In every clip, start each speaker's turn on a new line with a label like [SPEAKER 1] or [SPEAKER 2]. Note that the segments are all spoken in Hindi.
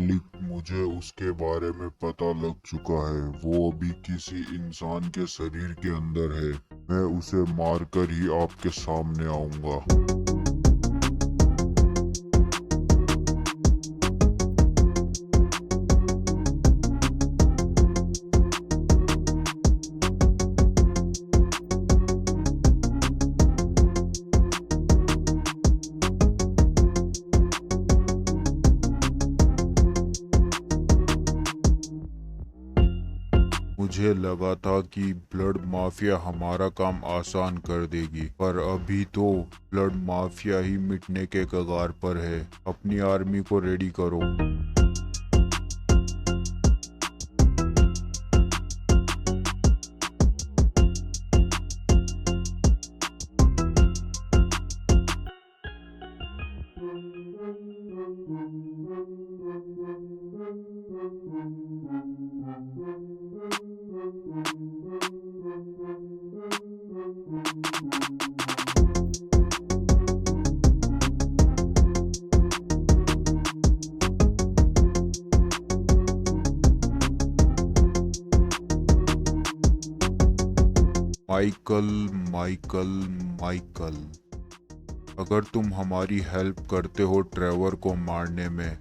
[SPEAKER 1] मालिक, मुझे उसके बारे में पता लग चुका है। वो अभी किसी इंसान के शरीर के अंदर है। मैं उसे मारकर ही आपके सामने आऊंगा। मुझे लगा था कि ब्लड माफिया हमारा काम आसान कर देगी, पर अभी तो ब्लड माफिया ही मिटने के कगार पर है। अपनी आर्मी को रेडी करो। माइकल, माइकल, माइकल, अगर तुम हमारी हेल्प करते हो ट्रेवर को मारने में,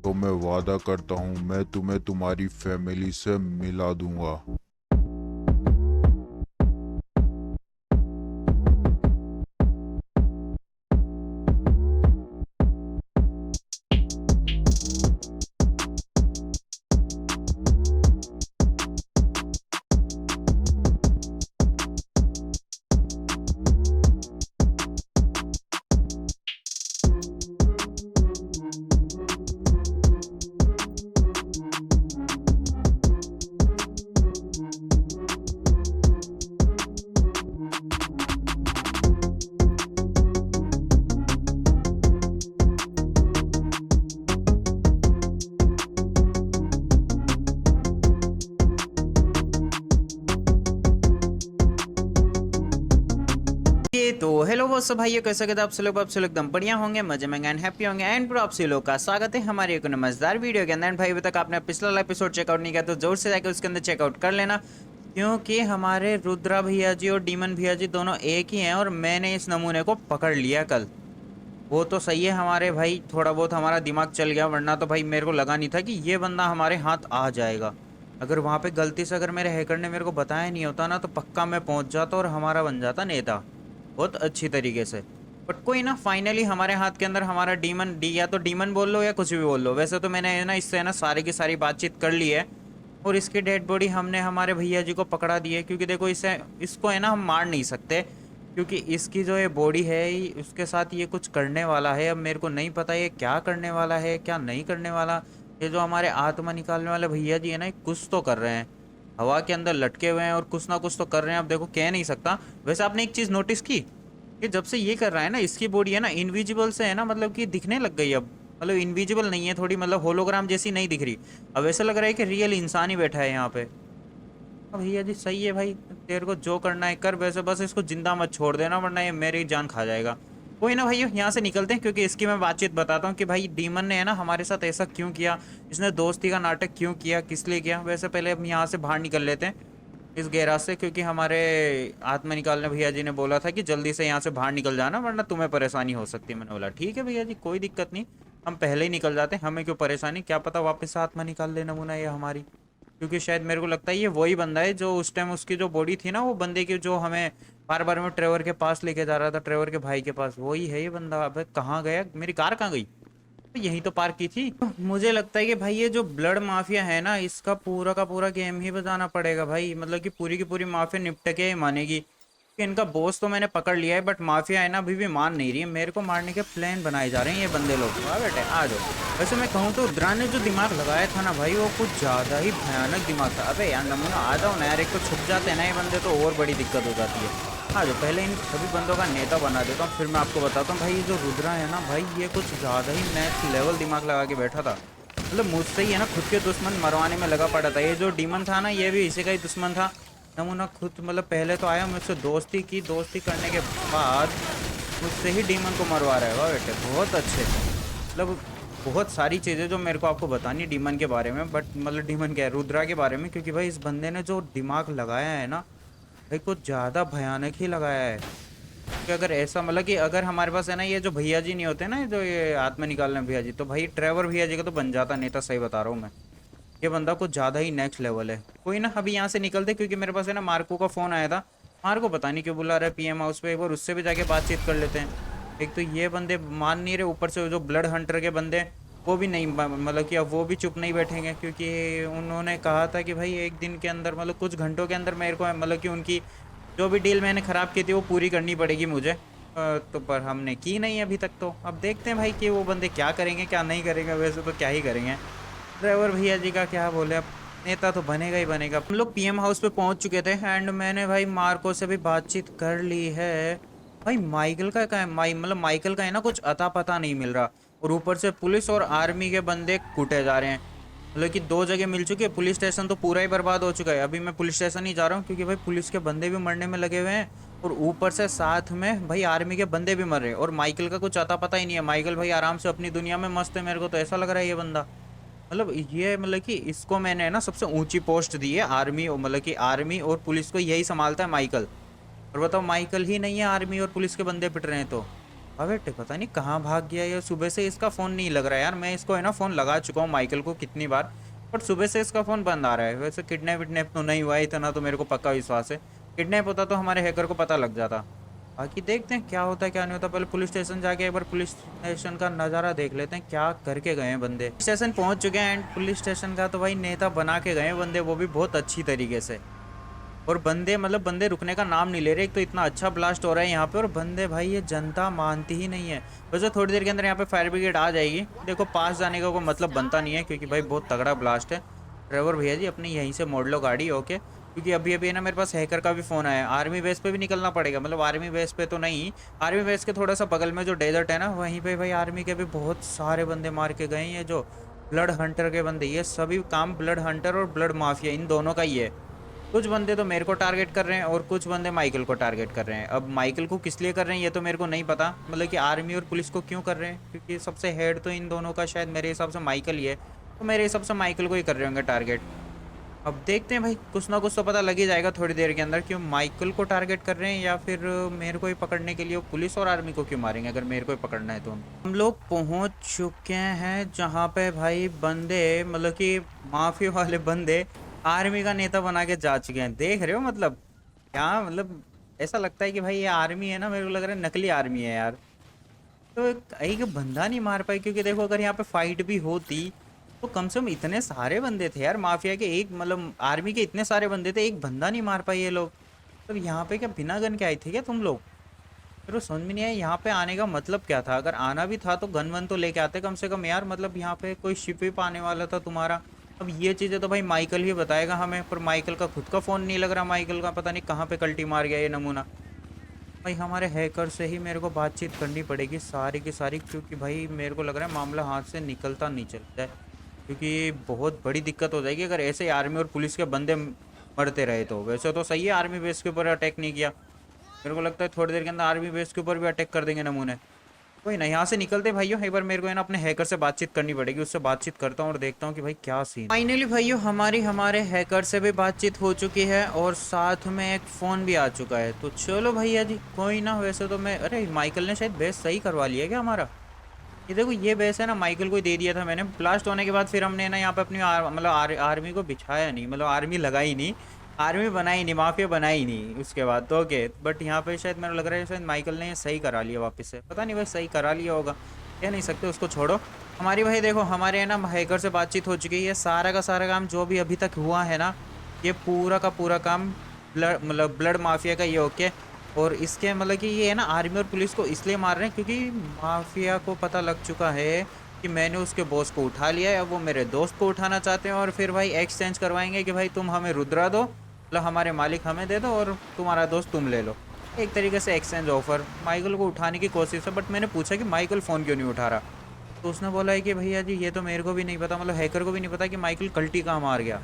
[SPEAKER 1] तो मैं वादा करता हूँ मैं तुम्हें तुम्हारी फैमिली से मिला दूंगा।
[SPEAKER 2] तो हेलो दोस्तों भाइयों, कैसे कहते आप सब लोग एकदम बढ़िया होंगे, मजे में एंड हैप्पी होंगे। एंड ब्रो आप सभी लोग का स्वागत है हमारे एक मजेदार वीडियो के अंदर। एंड भाई अभी तक आपने पिछला एपिसोड चेकआउट नहीं किया तो जोर से जाकर उसके अंदर चेकआउट कर लेना, क्योंकि हमारे रुद्रा भैया जी और डीमन भैया जी दोनों एक ही हैं और मैंने इस नमूने को पकड़ लिया कल। वो तो सही है हमारे भाई, थोड़ा बहुत हमारा दिमाग चल गया, वरना तो भाई मेरे को लगा नहीं था कि ये बंदा हमारे हाथ आ जाएगा। अगर वहाँ पे गलती से अगर मेरे हैकर ने मेरे को बताया नहीं होता ना, तो पक्का मैं पहुँच जाता और हमारा बन जाता नेता बहुत अच्छी तरीके से। बट कोई ना, फाइनली हमारे हाथ के अंदर हमारा डीमन या तो डीमन बोल लो या कुछ भी बोल लो। वैसे तो मैंने ना इससे ना सारी की सारी बातचीत कर ली है और इसकी डेड बॉडी हमने हमारे भैया जी को पकड़ा दी है, क्योंकि देखो इसको है ना हम मार नहीं सकते, क्योंकि इसकी जो ये बॉडी है उसके साथ ये कुछ करने वाला है। अब मेरे को नहीं पता ये क्या करने वाला है क्या नहीं करने वाला। ये जो हमारे आत्मा निकालने वाले भैया जी है ना, कुछ तो कर रहे हैं, हवा के अंदर लटके हुए हैं और कुछ ना कुछ तो कर रहे हैं। अब देखो कह नहीं सकता। वैसे आपने एक चीज़ नोटिस की कि जब से ये कर रहा है ना, इसकी बॉडी है ना इनविजिबल से है ना, मतलब कि दिखने लग गई अब। मतलब इनविजिबल नहीं है, थोड़ी मतलब होलोग्राम जैसी नहीं दिख रही। अब ऐसा लग रहा है कि रियल इंसान ही बैठा है यहाँ पे। अब भैया जी सही है भाई, तेरे को जो करना है कर, वैसे बस इसको जिंदा मत छोड़ देना वरना ये मेरी जान खा जाएगा। कोई ना भैया, यहाँ से निकलते हैं, क्योंकि इसकी मैं बातचीत बताता हूँ कि भाई डीमन ने है ना हमारे साथ ऐसा क्यों किया, इसने दोस्ती का नाटक क्यों किया, किस लिए किया। वैसे पहले हम यहाँ से बाहर निकल लेते हैं इस गैराज से, क्योंकि हमारे आत्मा निकालने भैया जी ने बोला था कि जल्दी से यहाँ से बाहर निकल जाना वरना तुम्हें परेशानी हो सकती है। मैंने बोला ठीक है भैया जी, कोई दिक्कत नहीं, हम पहले ही निकल जाते हैं, हमें क्यों परेशानी, क्या पता वापस से आत्मा निकाल ले नमूना ये हमारी। क्योंकि शायद मेरे को लगता है ये वही बंदा है जो उस टाइम उसकी जो बॉडी थी ना, वो बंदे की जो हमें बार बार में ट्रेवर के पास लेके जा रहा था, ट्रेवर के भाई के पास, वही है ये बंदा। अब कहाँ गया, मेरी कार कहाँ गई, यहीं तो पार्क की थी। मुझे लगता है कि भाई ये जो ब्लड माफिया है ना, इसका पूरा का पूरा गेम ही बजाना पड़ेगा भाई। मतलब कि पूरी की पूरी माफिया निपट के ही मानेगी कि इनका बॉस तो मैंने पकड़ लिया है, बट माफिया है ना अभी भी मान नहीं रही है। मेरे को मारने के प्लान बनाए जा रहे हैं ये बंदे लोग। वाह बेटे आ जाओ। वैसे मैं कहूँ तो रुद्रा ने जो दिमाग लगाया था ना भाई, वो कुछ ज़्यादा ही भयानक दिमाग था। अबे यार नमूना आ जाओ ना यार, एक तो छुप जाते हैं ना ये बंदे तो और बड़ी दिक्कत हो जाती है। हाँ जो पहले इन सभी बंदों का नेता बना देता हूँ, फिर मैं आपको बताता हूँ। भाई ये जो रुद्रा है ना भाई, ये कुछ ज़्यादा ही नेक्स्ट लेवल दिमाग लगा के बैठा था। मतलब मुझसे ही है ना खुद के दुश्मन मरवाने में लगा पड़ा था। ये जो डीमन था ना, ये भी इसी का ही दुश्मन था नमूना। खुद मतलब पहले तो आया मुझसे दोस्ती की, दोस्ती करने के बाद मुझसे ही डीमन को मरवा रहा है। वाह बेटे बहुत अच्छे। मतलब बहुत सारी चीज़ें जो मेरे को आपको बतानी डीमन के बारे में, बट मतलब डीमन क्या है, रुद्रा के बारे में, क्योंकि भाई इस बंदे ने जो दिमाग लगाया है ना भाई, कुछ ज़्यादा भयानक ही लगाया है। कि अगर ऐसा मतलब कि अगर हमारे पास है ना ये जो भैया जी नहीं होते ना, जो ये हाथ में निकालने भैया जी, तो भाई ट्रेवर भैया जी का तो बन जाता नेता, सही बता रहा हूँ मैं। ये बंदा कुछ ज़्यादा ही नेक्स्ट लेवल है। कोई ना, अभी यहाँ से निकलते, क्योंकि मेरे पास है ना मार्को का फ़ोन आया था। मार्को पता नहीं क्यों बुला रहा है पीएम हाउस पे, एक बार उससे भी जाके बातचीत कर लेते हैं। एक तो ये बंदे मान नहीं रहे, ऊपर से जो ब्लड हंटर के बंदे वो भी नहीं मतलब कि अब वो भी चुप नहीं बैठेंगे, क्योंकि उन्होंने कहा था कि भाई एक दिन के अंदर मतलब कुछ घंटों के अंदर मेरे को मतलब कि उनकी जो भी डील मैंने ख़राब की थी वो पूरी करनी पड़ेगी मुझे। तो पर हमने की नहीं अभी तक। तो अब देखते हैं भाई कि वो बंदे क्या करेंगे क्या नहीं करेंगे, वैसे तो क्या ही करेंगे। ड्राइवर भैया जी का क्या बोले, अब नेता तो बनेगा ही बनेगा। हम लोग पीएम हाउस पे पहुंच चुके थे एंड मैंने भाई मार्को से भी बातचीत कर ली है। भाई माइकल का क्या है, मतलब माइकल का है ना कुछ अता पता नहीं मिल रहा, और ऊपर से पुलिस और आर्मी के बंदे कूटे जा रहे हैं। मतलब कि दो जगह मिल चुकी है, पुलिस स्टेशन तो पूरा ही बर्बाद हो चुका है। अभी मैं पुलिस स्टेशन ही जा रहा हूँ क्योंकि भाई पुलिस के बंदे भी मरने में लगे हुए हैं, और ऊपर से साथ में भाई आर्मी के बंदे भी मर रहे हैं, और माइकल का कुछ अता पता ही नहीं है। माइकल भाई आराम से अपनी दुनिया में मस्त है, मेरे को तो ऐसा लग रहा है ये बंदा मतलब ये मतलब कि इसको मैंने ना सबसे ऊंची पोस्ट दी है आर्मी, मतलब कि आर्मी और पुलिस को यही संभालता है माइकल। और बताओ माइकल ही नहीं है, आर्मी और पुलिस के बंदे पिट रहे हैं। तो अबे पता नहीं कहाँ भाग गया ये, सुबह से इसका फ़ोन नहीं लग रहा है यार। मैं इसको है ना फ़ोन लगा चुका हूँ माइकल को कितनी बार, बट सुबह से इसका फ़ोन बंद आ रहा है। वैसे किडनैप विडनैप तो नहीं हुआ है, इतना तो मेरे को पक्का विश्वास है। किडनैप होता तो हमारे हैकर को पता लग जाता। बाकी देखते हैं क्या होता है क्या नहीं होता। पहले पुलिस स्टेशन जाके एक बार पुलिस स्टेशन का नज़ारा देख लेते हैं, क्या करके गए हैं बंदे। स्टेशन पहुंच चुके हैं एंड पुलिस स्टेशन का तो भाई नेता बना के गए हैं बंदे, वो भी बहुत अच्छी तरीके से। और बंदे मतलब बंदे रुकने का नाम नहीं ले रहे। एक तो इतना अच्छा ब्लास्ट हो रहा है यहाँ पे, और बंदे भाई ये जनता मानती ही नहीं है। वैसे थोड़ी देर के अंदर यहाँ पे फायर ब्रिगेड आ जाएगी। देखो पास जाने का कोई मतलब बनता नहीं है, क्योंकि भाई बहुत तगड़ा ब्लास्ट है। ड्राइवर भैया जी अपनी यहीं से मोड़ लो गाड़ी, ओके। क्योंकि अभी अभी ना मेरे पास हैकर का भी फ़ोन आया। आर्मी बेस पे भी निकलना पड़ेगा, मतलब आर्मी बेस पे तो नहीं, आर्मी बेस के थोड़ा सा बगल में जो डेजर्ट है ना, वहीं पे भाई आर्मी के भी बहुत सारे बंदे मार के गए हैं। ये जो ब्लड हंटर के बंदे, ये सभी काम ब्लड हंटर और ब्लड माफिया इन दोनों का ही है। कुछ बंदे तो मेरे को टारगेट कर रहे हैं और कुछ बंदे माइकल को टारगेट कर रहे हैं। अब माइकल को किस लिए कर रहे हैं ये तो मेरे को नहीं पता, मतलब कि आर्मी और पुलिस को क्यों कर रहे हैं, क्योंकि सबसे हेड तो इन दोनों का शायद मेरे हिसाब से माइकल ही है। तो मेरे हिसाब से माइकल को ही कर रहे होंगे टारगेट। अब देखते हैं भाई, कुछ ना कुछ तो पता लग ही जाएगा थोड़ी देर के अंदर, क्यों माइकल को टारगेट कर रहे हैं या फिर मेरे को ही पकड़ने के लिए वो पुलिस और आर्मी को क्यों मारेंगे अगर मेरे को ही पकड़ना है तो। हम लोग पहुंच चुके हैं जहां पे भाई बंदे मतलब कि माफिया वाले बंदे आर्मी का नेता बना के जा चुके हैं। देख रहे हो मतलब क्या, मतलब ऐसा लगता है कि भाई ये आर्मी है ना, मेरे को लग रहा है नकली आर्मी है यार। तो एक बंदा नहीं मार पाई, क्योंकि देखो अगर यहाँ पे फाइट भी होती तो कम से कम इतने सारे बंदे थे यार माफिया के, एक मतलब आर्मी के इतने सारे बंदे थे, एक बंदा नहीं मार पाए ये लोग। तो यहाँ पे क्या बिना गन के आए थे क्या तुम लोग? फिर वो समझ में नहीं आया यहाँ पे आने का मतलब क्या था। अगर आना भी था तो गन वन तो लेके आते कम से कम यार, मतलब यहाँ पे कोई शिप विप आने वाला था तुम्हारा। अब ये चीज़ें तो भाई माइकल ही बताएगा हमें, पर माइकल का खुद का फ़ोन नहीं लग रहा, माइकल का पता नहीं कहाँ पे कल्टी मार गया ये नमूना। भाई हमारे हैकर से ही मेरे को बातचीत करनी पड़ेगी सारी की सारी, क्योंकि भाई मेरे को लग रहा है मामला हाथ से निकलता नहीं चलता है, क्योंकि बहुत बड़ी दिक्कत हो जाएगी अगर ऐसे ही आर्मी और पुलिस के बंदे मरते रहे तो। वैसे तो सही है आर्मी बेस के ऊपर अटैक नहीं किया, मेरे को लगता है थोड़ी देर के अंदर आर्मी बेस के ऊपर भी अटैक कर देंगे नमूने। कोई ना, यहाँ से निकलते भाइयों, एक बार मेरे को है ना अपने हैकर से बातचीत करनी पड़ेगी, उससे बातचीत करता हूँ और देखता हूँ कि भाई क्या सीन। फाइनली भाइयों हमारे हैकर से भी बातचीत हो चुकी है और साथ में एक फ़ोन भी आ चुका है। तो चलो भैया जी कोई ना, वैसे तो मैं अरे माइकल ने शायद बेस सही करवा लिया क्या हमारा। ये देखो ये बेस है ना माइकल को ही दे दिया था मैंने, ब्लास्ट होने के बाद फिर हमने ना यहाँ पे अपनी मतलब आर्मी को बिछाया नहीं, मतलब आर्मी लगाई नहीं, आर्मी बनाई नहीं, माफिया बनाई नहीं उसके बाद तो ओके। बट यहाँ पे शायद मेरे को लग रहा है शायद माइकल ने सही करा लिया वापस से, पता नहीं भाई सही करा लिया होगा, कह नहीं सकते, उसको छोड़ो। हमारी भाई देखो हमारे है ना हैकर से बातचीत हो चुकी है, सारा का सारा काम जो भी अभी तक हुआ है ना, ये पूरा का पूरा काम ब्लड मतलब ब्लड माफिया का ये ओके। और इसके मतलब कि ये है ना आर्मी और पुलिस को इसलिए मार रहे हैं क्योंकि माफिया को पता लग चुका है कि मैंने उसके बॉस को उठा लिया है, अब वो मेरे दोस्त को उठाना चाहते हैं और फिर भाई एक्सचेंज करवाएंगे कि भाई तुम हमें रुद्रा दो, मतलब हमारे मालिक हमें दे दो और तुम्हारा दोस्त तुम ले लो। एक तरीके से एक्सचेंज ऑफर। माइकल को उठाने की कोशिश है, बट मैंने पूछा कि माइकल फ़ोन क्यों नहीं उठा रहा, तो उसने बोला है कि भैया जी ये तो मेरे को भी नहीं पता, मतलब हैकर को भी नहीं पता कि माइकल कल्टी कहाँ मार गया।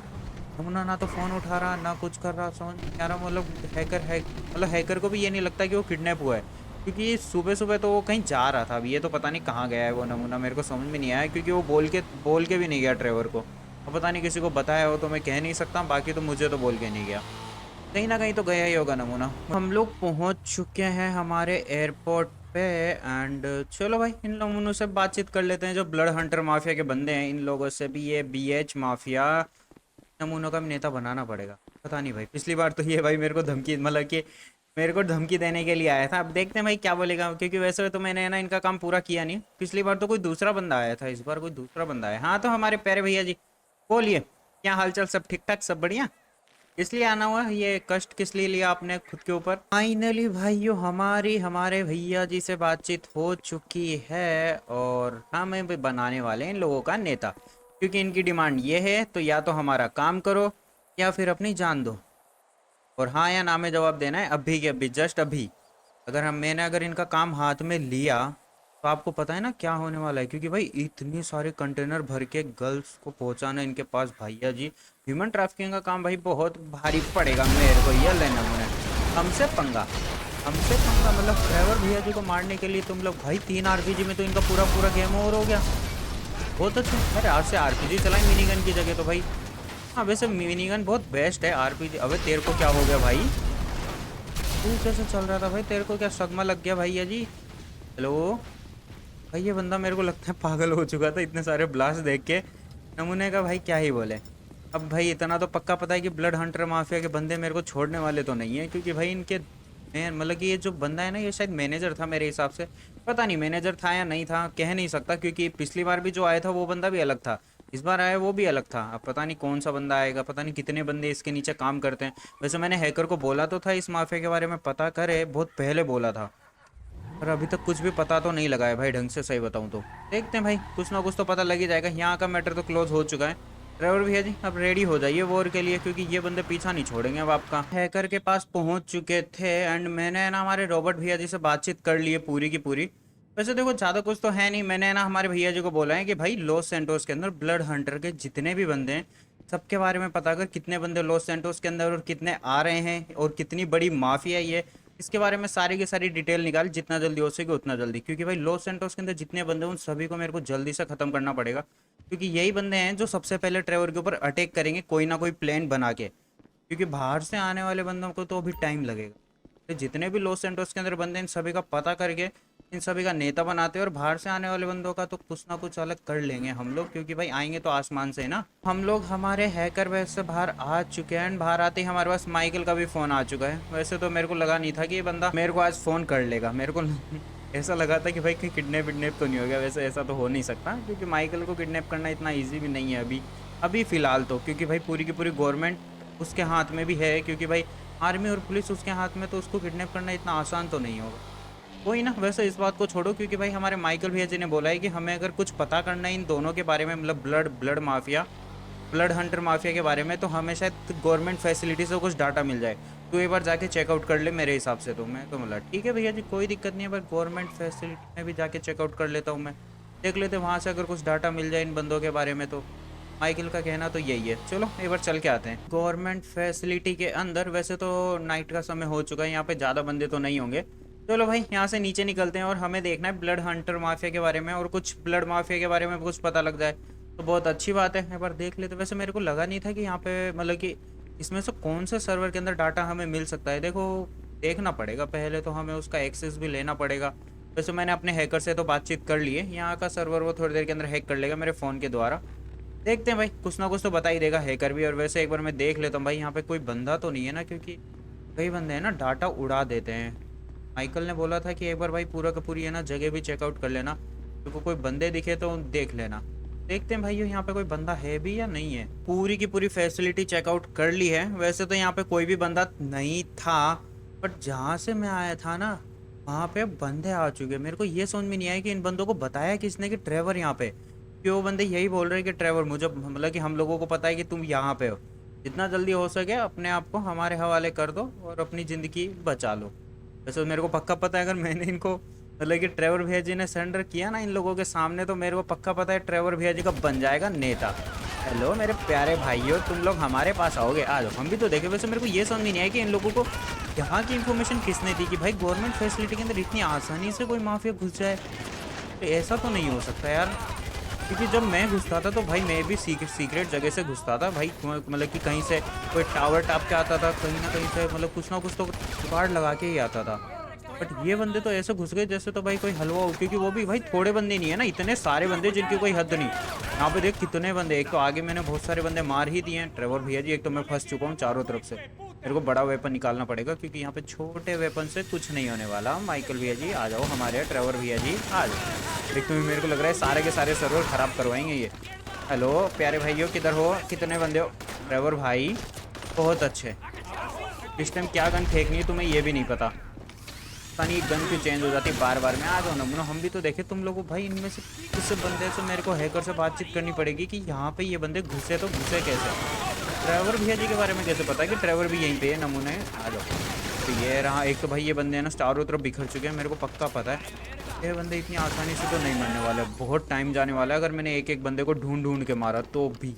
[SPEAKER 2] नमूना ना तो फ़ोन उठा रहा ना कुछ कर रहा, समझ नहीं आ रहा। मतलब हैकर है, मतलब हैकर को भी ये नहीं लगता कि वो किडनैप हुआ है। क्योंकि सुबह सुबह तो वो कहीं जा रहा था। अभी ये तो पता नहीं कहाँ गया है वो नमूना, मेरे को समझ में नहीं आया, क्योंकि वो बोल के भी नहीं गया ड्राइवर को। अब पता नहीं किसी को बताया हो तो मैं कह नहीं सकता, बाकी तो मुझे तो बोल के नहीं गया। कहीं ना कहीं तो गया ही होगा नमूना। हम लोग पहुंच चुके हैं हमारे एयरपोर्ट पे। एंड चलो भाई इन नमूनों से बातचीत कर लेते हैं, जो ब्लड हंटर माफिया के बंदे हैं। इन लोगों से भी ये बीएच माफिया नमूनों का नेता बनाना पड़ेगा। पता नहीं भाई, पिछली बार तो ये भाई मेरे को धमकी, मतलब कि मेरे को धमकी देने के लिए आया था। अब देखते हैं भाई क्या बोलेगा, क्योंकि वैसे तो मैंने ना इनका काम पूरा किया नहीं। पिछली बार तो कोई दूसरा बंदा आया था, इस बार कोई दूसरा बंदा आया। हाँ तो हमारे प्यारे भैया जी, बोलिए क्या हालचाल, सब ठीक ठाक, सब बढ़िया? इसलिए आना हुआ ये कष्ट किस लिए लिया आपने खुद के ऊपर? फाइनली भाइयों हमारे भैया जी से बातचीत हो चुकी है, और हमें भी बनाने वाले हैं इन लोगों का नेता। क्योंकि इनकी डिमांड ये है, तो या तो हमारा काम करो या फिर अपनी जान दो। और हाँ या ना में जवाब देना है अभी के अभी, जस्ट अभी। अगर इनका काम हाथ में लिया तो आपको पता है ना क्या होने वाला है। क्योंकि भाई इतने सारे कंटेनर भर के गर्ल्स को पहुंचाना इनके पास भैया जी, ह्यूमन ट्रैफिकिंग का काम भाई बहुत भारी पड़ेगा मेरे को। ये लेना मुझे हमसे पंगा मतलब ड्राइवर भैया जी को मारने के लिए तुम लोग भाई 3 आरपीजी में तो इनका पूरा पूरा गेम ओवर हो गया। बहुत अच्छा। अरे आज से आरपीजी चलाई मिनी गन की जगह तो भाई। हाँ वैसे मिनी गन बहुत बेस्ट है, आरपीजी। अबे तेरे को क्या हो गया भाई? तू कैसे चल रहा था भाई? तेरे को क्या सदमा लग गया भैया जी? हेलो भाई, ये बंदा मेरे को लगता है पागल हो चुका था इतने सारे ब्लास्ट देख के। नमूने का भाई क्या ही बोले। अब भाई इतना तो पक्का पता है कि ब्लड हंटर माफिया के बंदे मेरे को छोड़ने वाले तो नहीं है। क्योंकि भाई इनके मतलब कि ये जो बंदा है ना, ये शायद मैनेजर था मेरे हिसाब से। पता नहीं मैनेजर था या नहीं था, कह नहीं सकता, क्योंकि पिछली बार भी जो आया था वो बंदा भी अलग था, इस बार आया वो भी अलग था। अब पता नहीं कौन सा बंदा आएगा, पता नहीं कितने बंदे इसके नीचे काम करते हैं। वैसे मैंने हैकर को बोला तो था इस माफिया के बारे में पता करे, बहुत पहले बोला था, पर अभी तक कुछ भी पता तो नहीं लगा है भाई ढंग से। सही बताऊं तो देखते हैं भाई, कुछ ना कुछ तो पता लग ही जाएगा। यहाँ का मैटर तो क्लोज हो चुका है। ड्राइवर भैया जी अब रेडी हो जाइए वॉर के लिए, क्योंकि ये बंदे पीछा नहीं छोड़ेंगे अब आपका। हैकर के पास पहुंच चुके थे एंड मैंने ना हमारे रॉबर्ट भैया जी से बातचीत कर ली है पूरी की पूरी। वैसे देखो ज़्यादा कुछ तो है नहीं। मैंने ना हमारे भैया जी को बोला है कि भाई लॉस सैंटोस के अंदर ब्लड हंटर के जितने भी बंदे हैं सबके बारे में पता कर, कितने बंदे लॉस सैंटोस के अंदर और कितने आ रहे हैं और कितनी बड़ी माफिया ये, इसके बारे में सारी की सारी डिटेल निकाल, जितना जल्दी हो सके उतना जल्दी। क्योंकि भाई लॉस सैंटोस के अंदर जितने बंदे हैं उन सभी को मेरे को जल्दी से खत्म करना पड़ेगा। क्योंकि यही बंदे हैं जो सबसे पहले ट्रेवर के ऊपर अटैक करेंगे कोई ना कोई प्लान बना के। क्योंकि बाहर से आने वाले बंदों को तो अभी टाइम लगेगा। तो जितने भी लॉस सैंटोस के अंदर बंदे हैं इन सभी का पता करके इन सभी का नेता बनाते हैं, और बाहर से आने वाले बंदों का तो कुछ ना कुछ अलग कर लेंगे हम लोग। क्योंकि भाई आएंगे तो आसमान से ना। हम लोग हमारे हैकर बेस से बाहर आ चुके हैं। बाहर आते ही हमारे पास माइकल का भी फ़ोन आ चुका है। वैसे तो मेरे को लगा नहीं था कि ये बंदा मेरे को आज फ़ोन कर लेगा। मेरे को ऐसा लगा था कि भाई कहीं किडनैप विडनैप तो नहीं हो गया। वैसे ऐसा तो हो नहीं सकता, क्योंकि माइकल को किडनैप करना इतना ईजी भी नहीं है अभी अभी फ़िलहाल तो। क्योंकि भाई पूरी की पूरी गवर्नमेंट उसके हाथ में भी है। क्योंकि भाई आर्मी और पुलिस उसके हाथ में, तो उसको किडनैप करना इतना आसान तो नहीं होगा। कोई ना, वैसे इस बात को छोड़ो। क्योंकि भाई हमारे माइकल भैया जी ने बोला है कि हमें अगर कुछ पता करना है इन दोनों के बारे में, मतलब ब्लड हंटर माफिया के बारे में, तो हमें शायद गवर्नमेंट फैसिलिटी से कुछ डाटा मिल जाए। तो एक बार जाके चेकआउट कर ले मेरे हिसाब से। तो मैं तो मतलब ठीक है भैया जी, कोई दिक्कत नहीं है, पर गवर्नमेंट फैसिलिटी में भी जाके चेकआउट कर लेता हूँ मैं। देख लेते वहाँ से अगर कुछ डाटा मिल जाए इन बंदों के बारे में। तो माइकल का कहना तो यही है। चलो एक बार चल के आते हैं गवर्नमेंट फैसिलिटी के अंदर। वैसे तो नाइट का समय हो चुका है, यहाँ पे ज़्यादा बंदे तो नहीं होंगे। चलो भाई यहाँ से नीचे निकलते हैं, और हमें देखना है ब्लड हंटर माफिया के बारे में, और कुछ ब्लड माफिया के बारे में कुछ पता लग जाए तो बहुत अच्छी बात है। एक बार देख लेते। वैसे मेरे को लगा नहीं था कि यहाँ पे मतलब कि इसमें से कौन से सर्वर के अंदर डाटा हमें मिल सकता है। देखो देखना पड़ेगा पहले, तो हमें उसका एक्सेस भी लेना पड़ेगा। वैसे मैंने अपने हैकर से तो बातचीत कर ली है, यहाँ का सर्वर वो थोड़ी देर के अंदर हैक कर लेगा मेरे फ़ोन के द्वारा। देखते हैं भाई, कुछ ना कुछ तो बता ही देगा हैकर भी। और वैसे एक बार मैं देख लेता हूँ भाई यहाँ पे कोई बंदा तो नहीं है ना, क्योंकि कई बंदे हैं ना डाटा उड़ा देते हैं। माइकल ने बोला था कि एक बार भाई पूरा का पूरी है ना जगह भी चेकआउट कर लेना, क्योंकि कोई बंदे दिखे तो देख लेना। देखते हैं भाई यहाँ पे कोई बंदा है भी या नहीं है। पूरी की पूरी फैसिलिटी चेकआउट कर ली है। वैसे तो यहाँ पे कोई भी बंदा नहीं था, बट जहाँ से मैं आया था ना वहाँ पे बंदे आ चुके। मेरे को ये समझ में नहीं आया कि इन बंदों को बताया किसने कि ट्रेवर यहाँ पे, कि वो बंदे यही बोल रहे हैं कि ट्रेवर मुझे, मतलब कि हम लोगों को पता है कि तुम यहाँ पे हो, जितना जल्दी हो सके अपने आप को हमारे हवाले कर दो और अपनी ज़िंदगी बचा लो। वैसे मेरे को पक्का पता है अगर मैंने इनको, मतलब कि ट्रेवर भैया जी ने सरेंडर किया ना इन लोगों के सामने, तो मेरे को पक्का पता है ट्रेवर भैया जी का बन जाएगा नेता। हेलो मेरे प्यारे भाइयों, तुम लोग हमारे पास आओगे? आ जाओ, हम भी तो देखे। वैसे मेरे को ये समझ में नहीं आया कि इन लोगों को यहाँ की इन्फॉर्मेशन किसने दी कि भाई गवर्नमेंट फैसिलिटी के अंदर इतनी आसानी से कोई माफिया घुस जाए। तो ऐसा तो नहीं हो सकता यार, क्योंकि जब मैं घुसता था तो भाई मैं भी सीक्रेट जगह से घुसता था भाई। मतलब कि कहीं से कोई टावर टाप के आता था, कहीं ना कहीं से मतलब कुछ ना कुछ तो जुगाड़ लगा के ही आता था। बट ये बंदे तो ऐसे घुस गए जैसे तो भाई कोई हलवा हो, क्योंकि वो भी भाई थोड़े बंदे नहीं है ना, इतने सारे बंदे जिनकी कोई हद नहीं। यहाँ पे देख कितने बंदे, एक तो आगे मैंने बहुत सारे बंदे मार ही दिए हैं। ट्रेवर भैया जी, एक तो मैं फंस चुका हूँ चारों तरफ से। मेरे को बड़ा वेपन निकालना पड़ेगा क्योंकि यहाँ पे छोटे वेपन से कुछ नहीं होने वाला। माइकल भैया जी आ जाओ, हमारे ट्रेवर भैया जी आ जाओ। एक तो मेरे को लग रहा है सारे के सारे सर्वर खराब करवाएंगे ये। हेलो प्यारे भाइयों, किधर हो? कितने बंदे हो? ट्रेवर भाई बहुत अच्छे। इस टाइम क्या गन फेंकनी है तुम्हें ये भी नहीं पता। पता नहीं गन क्यों चेंज हो जाती है बार बार में। आ जाओ नमूना, हम भी तो देखे तुम लोगों। भाई इनमें से किस बंदे से मेरे को हैकर से बातचीत करनी पड़ेगी कि यहाँ पे ये बंदे घुसे तो घुसे कैसे। ट्रेवर भैया जी के बारे में कैसे पता है कि ट्रेवर भी यहीं पे है? नमूने आ जाओ। तो ये रहा एक तो भाई, ये बंदे हैं ना चारों तरफ बिखर चुके हैं, मेरे को पक्का पता है ये बंदे इतनी आसानी से तो नहीं मरने वाले। बहुत टाइम जाने वाला है अगर मैंने एक एक बंदे को ढूंढ ढूंढ के मारा तो भी।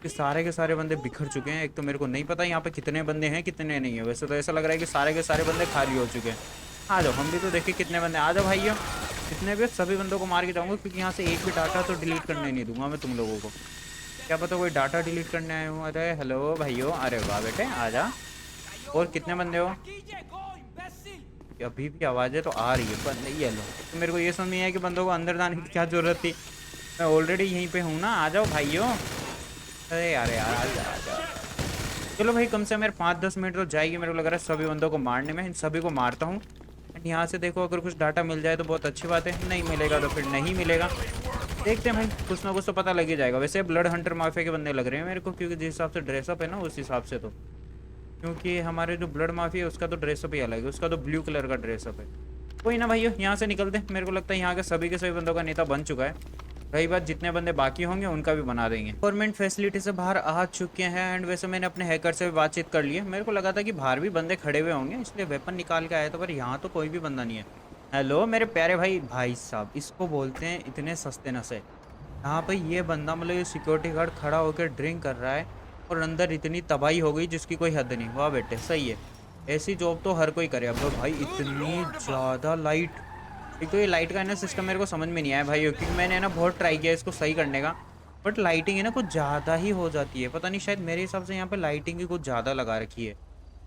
[SPEAKER 2] ये सारे के सारे बंदे बिखर चुके हैं। एक तो मेरे को नहीं पता यहाँ पे कितने बंदे हैं कितने नहीं है। वैसे तो ऐसा लग रहा है कि सारे के सारे बंदे खाली हो चुके हैं। आ जाओ, हम भी तो देखिए कितने बंदे। आ जाओ भाइयों, कितने भी सभी बंदों को मार के जाऊँगा, क्योंकि यहाँ से एक भी डाटा तो डिलीट करने नहीं दूंगा मैं तुम लोगों को। क्या पता कोई डाटा डिलीट करने आए हूँ। अरे हेलो भाइयों, अरे वाह बेटे आ जा। और कितने बंदे हो? अभी भी आवाज़ें तो आ रही है पर नहीं है लो। तो मेरे को ये समझ नहीं आया कि बंदों को अंदर जाने की क्या ज़रूरत थी, मैं ऑलरेडी यहीं पे हूँ ना। आ जाओ भाइयों। अरे यार यार आ जा आ जा। चलो भाई, कम से मेरे 5-10 मिनट तो जाएगी मेरे को लग रहा है सभी बंदों को मारने में। इन सभी को मारता हूँ एंड यहाँ से देखो अगर कुछ डाटा मिल जाए तो बहुत अच्छी बात है, नहीं मिलेगा तो फिर नहीं मिलेगा। देखते हैं भाई, कुछ ना कुछ तो पता लग ही जाएगा। वैसे ब्लड हंटर माफिया के बंदे लग रहे हैं मेरे को, क्योंकि जिस हिसाब से ड्रेसअप है ना उस हिसाब से तो। क्योंकि हमारे जो ब्लड माफिया है उसका तो ड्रेसअप ही अलग है, उसका तो ब्लू कलर का ड्रेसअप है। कोई ना भाइयों, यहाँ से निकलते हैं। मेरे को लगता है यहाँ के सभी बंदों का नेता बन चुका है। रही बात जितने बंदे बाकी होंगे उनका भी बना देंगे। गवर्नमेंट फैसिलिटी से बाहर आ चुके हैं एंड वैसे मैंने अपने हैकर से भी बातचीत कर ली है। मेरे को लगा था कि बाहर भी बंदे खड़े हुए होंगे इसलिए वेपन निकाल के आया था, पर यहाँ तो कोई भी बंदा नहीं है। हेलो मेरे प्यारे भाई, भाई साहब इसको बोलते हैं इतने सस्ते नशे। यहाँ पे ये बंदा मतलब ये सिक्योरिटी गार्ड खड़ा होकर ड्रिंक कर रहा है और अंदर इतनी तबाही हो गई जिसकी कोई हद नहीं। वाह बेटे सही है, ऐसी जॉब तो हर कोई करे। अब भाई इतनी ज़्यादा लाइट, एक तो ये लाइट का है ना सिस्टम मेरे को समझ में नहीं आया भाई, क्योंकि मैंने ना बहुत ट्राई किया इसको सही करने का, बट लाइटिंग है ना कुछ ज़्यादा ही हो जाती है। पता नहीं, शायद मेरे हिसाब से यहाँ पे लाइटिंग ही कुछ ज़्यादा लगा रखी है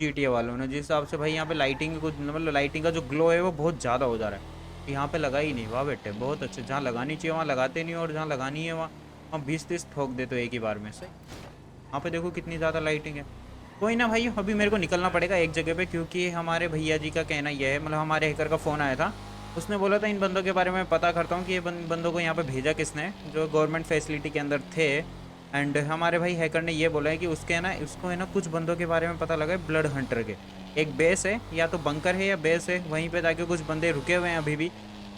[SPEAKER 2] GTA वालों ने, जिस हिसाब से भाई यहाँ पे लाइटिंग की कुछ मतलब लाइटिंग का जो ग्लो है वो बहुत ज़्यादा हो जा रहा है। यहाँ पे लगा ही नहीं। वाह बेटे बहुत अच्छे, जहाँ लगानी चाहिए वहाँ लगाते नहीं, और जहाँ लगानी है वहाँ 20-30 ठोक देते हो एक ही बार में से। यहाँ पे देखो कितनी ज़्यादा लाइटिंग है। कोई ना भाई, अभी मेरे को निकलना पड़ेगा एक जगह पे, क्योंकि हमारे भैया जी का कहना यह है, मतलब हमारे हैकर का फ़ोन आया था। उसने बोला था इन बंदों के बारे में पता करता हूँ कि ये बंदों को यहाँ पे भेजा किसने, जो गवर्नमेंट फैसिलिटी के अंदर थे। एंड हमारे भाई हैकर ने ये बोला है कि उसके है ना, उसको है ना कुछ बंदों के बारे में पता लगा है ब्लड हंटर के। एक बेस है, या तो बंकर है या बेस है, वहीं पे जाके कुछ बंदे रुके हुए हैं अभी भी।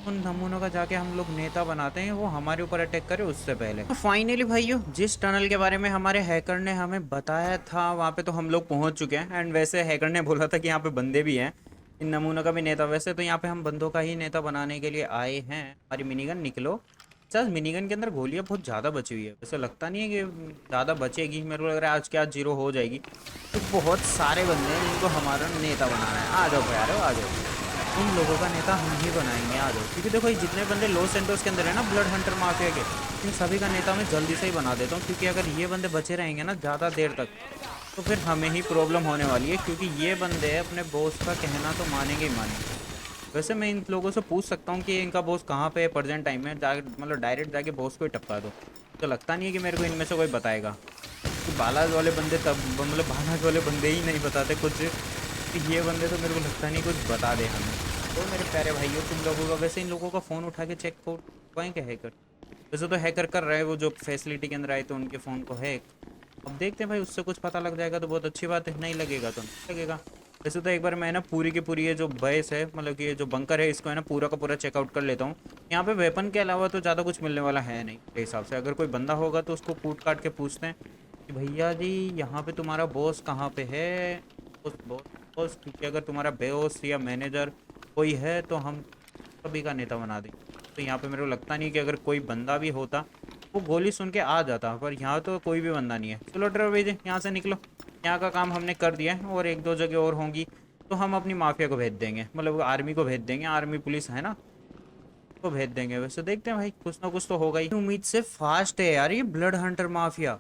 [SPEAKER 2] उन नमूनों का जाके हम लोग नेता बनाते हैं, वो हमारे ऊपर अटैक करे उससे पहले। तो फाइनली भाइयों, जिस टनल के बारे में हमारे हैकर ने हमें बताया था वहाँ पे तो हम लोग पहुँच चुके हैं। एंड वैसे हैकर ने बोला था कि यहाँ पे बंदे भी हैं, इन नमूनों का भी नेता। वैसे तो यहाँ पे हम बंदों का ही नेता बनाने के लिए आए हैं। हमारी मिनीगन निकलो। सर मिनीगन के अंदर गोलियाँ बहुत ज़्यादा बची हुई है, वैसे लगता नहीं है कि ज़्यादा बचेगी। मेरे को लग रहा है आज के आज 0 हो जाएगी। तो बहुत सारे बंदे हैं जिनको हमारा नेता बनाना है। आ जाओ यार आ जाओ, उन लोगों का नेता हम ही बनाएंगे। आ जाओ, क्योंकि देखो ये जितने बंदे लॉस एंटोस के अंदर है ना ब्लड हंटर माफिया के, इन सभी का नेता मैं जल्दी से ही बना देता हूँ। क्योंकि अगर ये बंदे बचे रहेंगे ना ज़्यादा देर तक तो फिर हमें ही प्रॉब्लम होने वाली है, क्योंकि ये बंदे अपने बॉस का कहना तो मानेंगे ही मानेंगे। वैसे मैं इन लोगों से पूछ सकता हूँ कि इनका बॉस कहाँ पे है प्रेजेंट टाइम में, मतलब डायरेक्ट जाके बॉस को ही टपका दो। तो लगता नहीं है कि मेरे को इनमें से कोई बताएगा, तो बालाज वाले बंदे तब मतलब बालाज वाले बंदे ही नहीं बताते कुछ, तो ये बंदे तो मेरे को लगता नहीं कुछ बता दे हमें। तो मेरे प्यारे भाइयों, तुम लोगों का वैसे इन लोगों का फ़ोन उठा के चेक पाएंगे हैकर। वैसे तो हैकर कर रहे हैं, वो जो फैसिलिटी के अंदर आए तो उनके फ़ोन को हैक। अब देखते हैं भाई, उससे कुछ पता लग जाएगा तो बहुत अच्छी बात है, नहीं लगेगा तो नहीं लगेगा। वैसे तो एक बार मैं ना पूरी की पूरी ये जो बेस है, मतलब कि ये जो बंकर है, इसको है ना पूरा का पूरा चेकआउट कर लेता हूँ। यहाँ पे वेपन के अलावा तो ज़्यादा कुछ मिलने वाला है नहीं मेरे हिसाब से। अगर कोई बंदा होगा तो उसको कूट काट के पूछते हैं कि भैया जी यहाँ पे तुम्हारा बॉस कहाँ पे है। बॉस क्योंकि अगर तुम्हारा बॉस या मैनेजर कोई है तो हम सभी का नेता बना देंगे। तो यहाँ पे मेरे को लगता नहीं कि अगर कोई बंदा भी होता वो गोली सुन के आ जाता, पर यहाँ तो कोई भी बंदा नहीं है। चलो ड्राइवर भैया जी यहाँ से निकलो, यहाँ का काम हमने कर दिया है और एक दो जगह और होंगी तो हम अपनी माफिया को भेज देंगे, मतलब आर्मी को भेज देंगे, आर्मी पुलिस है ना, तो भेज देंगे। वैसे देखते हैं भाई, कुछ ना कुछ तो होगा ही। उम्मीद से फास्ट है यार ये ब्लड हंटर माफिया।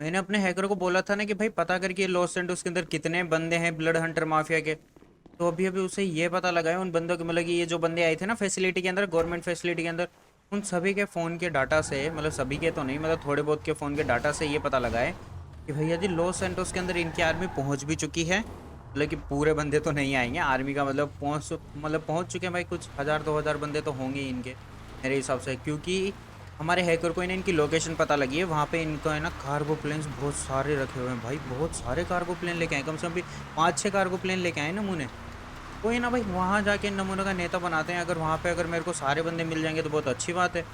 [SPEAKER 2] मैंने अपने हैकर को बोला था ना कि भाई पता करके लॉस एंटोस के अंदर कितने बंदे हैं ब्लड हंटर माफिया के, तो अभी अभी उसे ये पता लगा है उन बंदों के, मतलब कि ये जो बंदे आए थे ना फैसिलिटी के अंदर, गवर्नमेंट फैसिलिटी के अंदर, उन सभी के फ़ोन के डाटा से, मतलब सभी के तो नहीं, मतलब थोड़े बहुत के फ़ोन के डाटा से ये पता लगा है कि भैया जी लॉस एंटोस के अंदर इनकी आर्मी पहुंच भी चुकी है। मतलब कि पूरे बंदे तो नहीं आएंगे आर्मी का, मतलब पहुंच चुके हैं भाई, कुछ 1000-2000 बंदे तो होंगे इनके मेरे हिसाब से, क्योंकि हमारे हैकर को इन्हें इनकी लोकेशन पता लगी है। वहाँ पे इनको है ना कार्गो प्लेन्स बहुत सारे रखे हुए हैं भाई, बहुत सारे कार्गो प्लेन लेके आए, कम से कम भी 5-6 कार्गो प्लेन लेके आए नमूने। कोई ना भाई, वहाँ जाके इन नमूनों का नेता बनाते हैं। अगर वहाँ पे अगर मेरे को सारे बंदे मिल जाएंगे तो बहुत अच्छी बात है,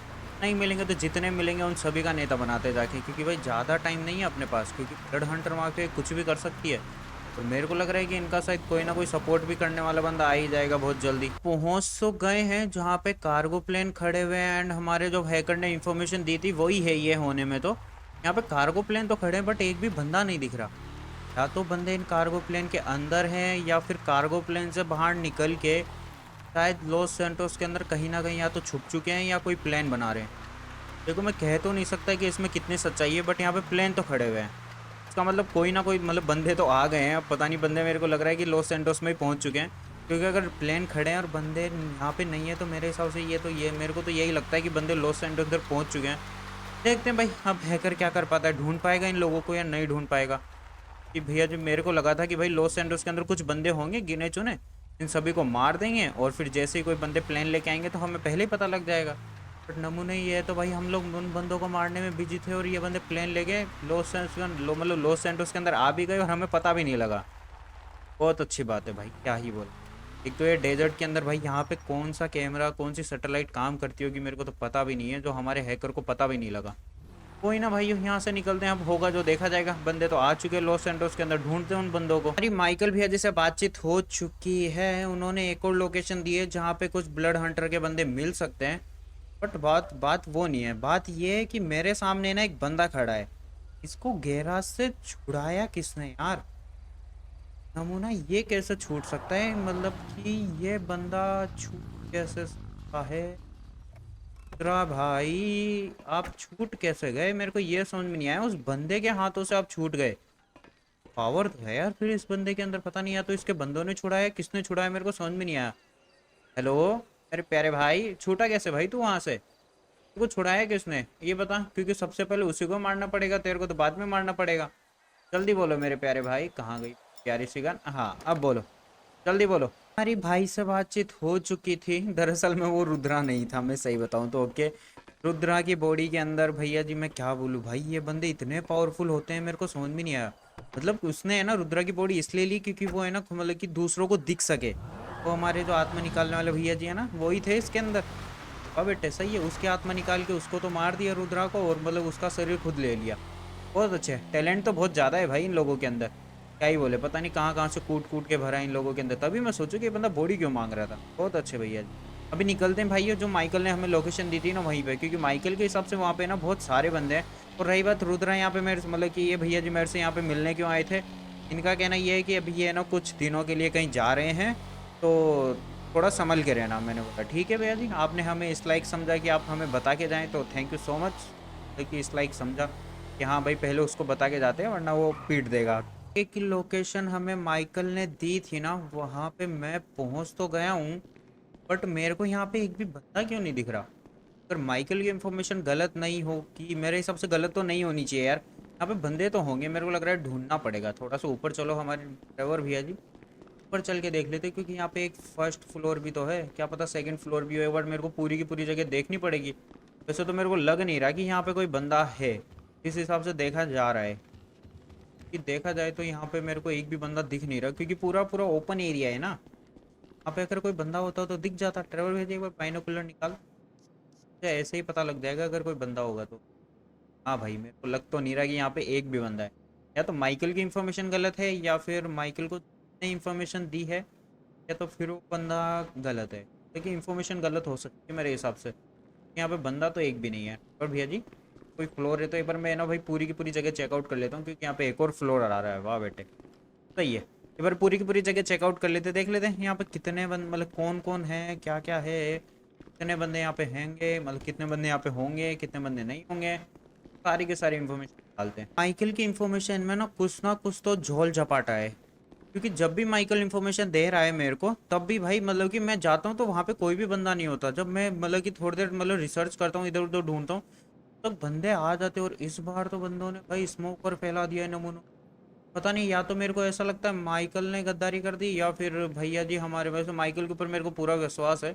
[SPEAKER 2] नहीं मिलेंगे तो जितने मिलेंगे उन सभी का नेता बनाते जाके, क्योंकि भाई ज़्यादा टाइम नहीं है अपने पास, क्योंकि ब्लड हंटर वहाँ पे कुछ भी कर सकती है। तो मेरे को लग रहा है कि इनका शायद कोई ना कोई सपोर्ट भी करने वाला बंदा आ ही जाएगा बहुत जल्दी। पहुँच तो गए हैं जहाँ पे कार्गो प्लेन खड़े हुए हैं, एंड हमारे जो हैकर ने इन्फॉर्मेशन दी थी वही है ये होने में। तो यहाँ पे कार्गो प्लेन तो खड़े हैं बट एक भी बंदा नहीं दिख रहा। या तो बंदे इन कार्गो प्लेन के अंदर हैं या फिर कार्गो प्लेन से बाहर निकल के शायद लॉस सैंटोस के अंदर कहीं ना कहीं या तो छुप चुके हैं या कोई प्लेन बना रहे हैं। देखो मैं कह तो नहीं सकता कि इसमें कितनी सच्चाई है, बट यहाँ पे प्लेन तो खड़े हुए हैं, इसका मतलब कोई ना कोई, मतलब बंदे तो आ गए हैं। अब पता नहीं बंदे, मेरे को लग रहा है कि लॉस सैंटोस में ही पहुँच चुके हैं, क्योंकि अगर प्लेन खड़े हैं और बंदे यहाँ पे नहीं है तो मेरे हिसाब से ये मेरे को तो यही लगता है कि बंदे लॉस सैंटोस अंदर पहुँच चुके हैं। देखते हैं भाई अब हैकर क्या कर पाता है, ढूंढ पाएगा इन लोगों को या नहीं ढूंढ पाएगा। कि भैया जो मेरे को लगा था कि भाई लॉस सैंटोस के अंदर कुछ बंदे होंगे गिने चुने, इन सभी को मार देंगे और फिर जैसे ही कोई बंदे प्लेन लेके आएंगे तो हमें पहले ही पता लग जाएगा। बट नमूने ये है तो भाई हम लोग उन बंदों को मारने में बिजी थे और ये बंदे प्लेन लेके मतलब लॉस सैंटोस के अंदर आ भी गए और हमें पता भी नहीं लगा। बहुत अच्छी बात है भाई, क्या ही बोल। एक तो ये डेजर्ट के अंदर भाई यहाँ पे कौन सा कैमरा कौन सी सैटेलाइट काम करती होगी मेरे को तो पता भी नहीं है, जो हमारे हैकर को पता भी नहीं लगा। कोई ना भाई यहाँ से निकलते हैं, अब होगा जो देखा जाएगा। बंदे तो आ चुके हैं लॉस सैंटोस के अंदर, ढूंढते हैं उन बंदों को। हमारी माइकल भैया जैसे बातचीत हो चुकी है, उन्होंने एक और लोकेशन दी है जहाँ पे कुछ ब्लड हंटर के बंदे मिल सकते हैं। बट बात बात वो नहीं है, बात ये है कि मेरे सामने ना एक बंदा खड़ा है, इसको गैराज से छुड़ाया किसने यार? नमूना ये कैसे छूट सकता है, मतलब कि ये बंदा छूट कैसे सकता है? मित्रा भाई आप छूट कैसे गए, मेरे को ये समझ में नहीं आया। उस बंदे के हाथों से आप छूट गए, पावर तो है यार फिर इस बंदे के अंदर, पता नहीं या तो इसके बंदों ने छुड़ाया, किसने छुड़ाया मेरे को समझ में नहीं आया। हेलो मेरे प्यारे भाई, छूटा कैसे भाई तू वहां से? तेरे को छुड़ाया किसने ये बता, क्योंकि सबसे पहले उसी को मारना पड़ेगा, तेरे को तो बाद में मारना पड़ेगा। जल्दी बोलो मेरे प्यारे भाई, कहाँ गई प्यारी सी गन? हाँ अब बोलो, जल्दी बोलो। हमारी भाई से बातचीत हो चुकी थी, दरअसल में वो रुद्रा नहीं था, मैं सही बताऊं तो। ओके, रुद्रा की बॉडी के अंदर भैया जी मैं क्या बोलूं भाई, ये बंदे इतने पावरफुल होते हैं मेरे को समझ में नहीं आया। मतलब उसने है ना रुद्रा की बॉडी इसलिए ली क्योंकि वो है ना, मतलब कि दूसरों को दिख सके। वो हमारे जो आत्मा निकालने वाले भैया जी है ना, वही थे इसके अंदर। अब बेटे सही है, उसकी आत्मा निकाल के उसको तो मार दिया रुद्रा को, और मतलब उसका शरीर खुद ले लिया। बहुत अच्छे, टैलेंट तो बहुत ज़्यादा है भाई इन लोगों के अंदर, क्या ही बोले। पता नहीं कहाँ कहाँ से कूट कूट के भरा है इन लोगों के अंदर, तभी मैं सोचूं कि ये बंदा बॉडी क्यों मांग रहा था। बहुत अच्छे भैया जी, अभी निकलते हैं भाई। जो माइकल ने हमें लोकेशन दी थी ना वहीं पे, क्योंकि माइकल के हिसाब से वहाँ पे ना बहुत सारे बंदे हैं। और रही बात रुद्रा, यहाँ पे मेरे मतलब कि ये भैया जी मेरे से यहाँ पे मिलने क्यों आए थे, इनका कहना ये है कि अभी ये ना कुछ दिनों के लिए कहीं जा रहे हैं, तो थोड़ा संभल के रहना। मैंने बोला ठीक है भैया जी, आपने हमें इस लाइक समझा कि आप हमें बता के जाएँ, तो थैंक यू सो मच कि इस लाइक समझा कि हाँ भाई पहले उसको बता के जाते हैं वरना वो पीट देगा। एक लोकेशन हमें माइकल ने दी थी ना, वहाँ पे मैं पहुँच तो गया हूँ, बट मेरे को यहाँ पे एक भी बंदा क्यों नहीं दिख रहा? अगर माइकल की इन्फॉर्मेशन गलत नहीं हो, कि मेरे हिसाब से गलत तो नहीं होनी चाहिए यार, यहाँ पे बंदे तो होंगे, मेरे को लग रहा है ढूंढना पड़ेगा थोड़ा सा ऊपर। चलो हमारे ड्राइवर भैया जी ऊपर चल के देख लेते, क्योंकि यहाँ पे एक फर्स्ट फ्लोर भी तो है, क्या पता सेकंड फ्लोर भी हो, बट मेरे को पूरी की पूरी जगह देखनी पड़ेगी। वैसे तो मेरे को लग नहीं रहा कि यहाँ पे कोई बंदा है, इस हिसाब से देखा जा रहा है कि देखा जाए तो यहाँ पे मेरे को एक भी बंदा दिख नहीं रहा, क्योंकि पूरा पूरा ओपन एरिया है ना। यहाँ पे अगर कोई बंदा होता तो दिख जाता। ट्रेवल भेजिए एक बार बाइनोकुलर निकाल, मुझे ऐसे ही पता लग जाएगा अगर कोई बंदा होगा तो। हाँ भाई मेरे को लग तो नहीं रहा कि यहाँ पे एक भी बंदा है। या तो माइकल की इन्फॉर्मेशन गलत है, या फिर माइकल को ने इन्फॉर्मेशन दी है, या तो फिर वो बंदा गलत है। लेकिन इन्फॉर्मेशन गलत हो सकती है मेरे हिसाब से। यहाँ पे बंदा तो एक भी नहीं है। और भैया जी कोई फ्लोर है तो एक बार मैं ना भाई पूरी की पूरी जगह चेकआउट कर लेता हूँ, क्योंकि यहाँ पे एक और फ्लोर आ रहा है। वाह बेटे, सही है। एक बार पूरी की पूरी जगह चेकआउट कर लेते, देख लेते हैं यहाँ पे कितने बंद, मतलब कौन कौन है, क्या क्या है, कितने बंदे यहाँ पे हैंगे, मतलब कितने बंदे यहाँ पे होंगे, कितने बंदे नहीं होंगे। सारी के सारी इन्फॉर्मेशन डालते हैं। माइकल की इन्फॉर्मेशन में ना कुछ तो झोल झपाटा है, क्योंकि जब भी माइकल इन्फॉर्मेशन दे रहा है मेरे को, तब भी भाई मतलब कि मैं जाता हूँ तो वहाँ पे कोई भी बंदा नहीं होता। जब मैं मतलब कि थोड़ी देर मतलब रिसर्च करता हूँ, इधर उधर ढूंढता हूँ, तो बंदे आ जाते हैं। और इस बार तो बंदों ने भाई स्मोक पर फैला दिया है नमूनों। पता नहीं, या तो मेरे को ऐसा लगता है माइकल ने गद्दारी कर दी, या फिर भैया जी हमारे, वैसे माइकल के ऊपर मेरे को पूरा विश्वास है,